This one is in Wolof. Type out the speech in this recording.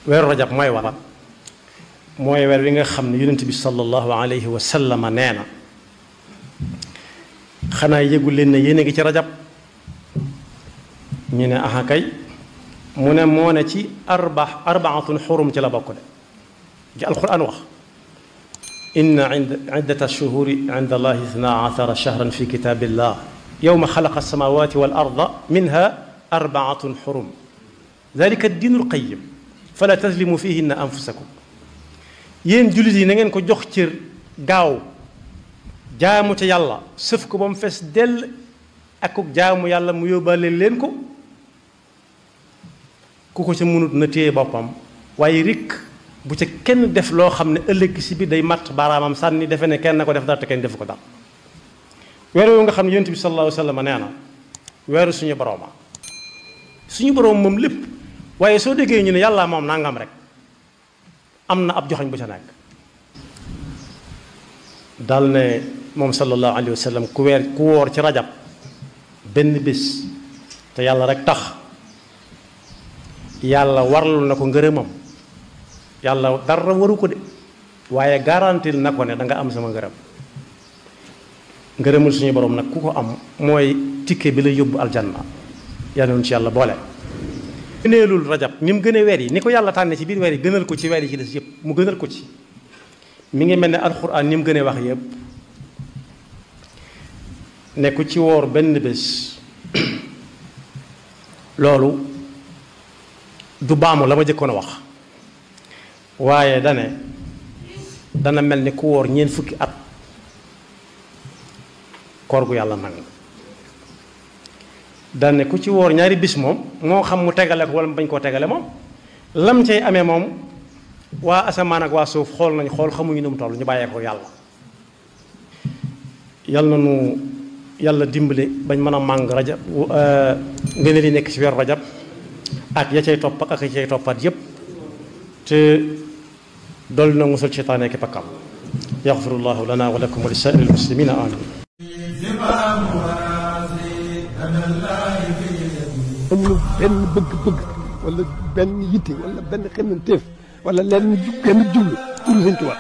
weeru rajab mooy wala mooy weer wi nga xam ne yonent bi sallallahu alayhi wa sallam nee na xanaa yëgul leen ne yéen a ngi ci rajab ñu ne aha kay mu ne moo ne ci arbaatun xurum ci la bokk de ci alquran wax inna iddata shuhuri inda allahi ithnaa ashara shahran fi kitabillah yawma xalaqa alsamawati wal arda minha arbaatun xurum dalika diinul qayyim fala tazlimu fihinna anfusakum yéen jullit yi na ngeen ko jox cër gaaw jaamu ca yàlla sëf ko ba mu fees dell ak ko jaamu yàlla mu yóbbaale leen ko ku ko ca mënut na téye boppam waaye rikk bu ca kenn def loo xam ne ëllëg si bi day matt baaraamam sànni defe ne kenn ko def dara te kenn defu ko dara weeru wu nga xam ne yonent bi sallallahu alayhi wa sallam nee na weeru suñu borooma suñu boroom moom lépp waaye soo déggee ñu ne yàlla moom nangam rek am na ab joxañ bu ca nekk dal ne moom sallallahu alayhi wa sallam ku woor ci rajab benn bés te yàlla rek tax yàlla warlu na ko ngërëmam yàlla dara waru ko de waaye garantil na ko ne da nga am sama ngërëm ngërëmul suñu borom nag ku ko am mooy tikke bi la yóbbu aljanna yàlla noonu ci yàlla boole. gëneelul rajab ni mu gënee weer yi ni ko yàlla tànne ci biir weer yi gënal ko ci weer yi ci des yëpp mu gënal ko ci mi ngi mel ne alxuraan ni mu gënee wax yëpp ne ku ci woor benn bés loolu du baamu la ma jëkkoon a wax waaye dana mel ni ku woor ñeent fukki at koor gu yàlla nangu dane ku ci woor ñaari bis moom moo xam mu tegale ko wala mu bañ koo tegale moom lam cay amee moom waa asamaan ak waa suuf xool nañ xool xamuñu nu mu toll ñu bàyyee ko yàlla yal na nu yàlla dimbali bañ mën a màng rajab ngeen li nekk ci weeru rajab ak ya cay topp ak ya cay toppaat yépp te dool na musal seytaane ki pakkam yaxfirullahu lana wa lakum wa li saa'iril muslimina amin amul benn bëgg-bëgg wala benn yitte wala benn xemmanteef wala lenn benn jublu pour Sëñ Tuubaa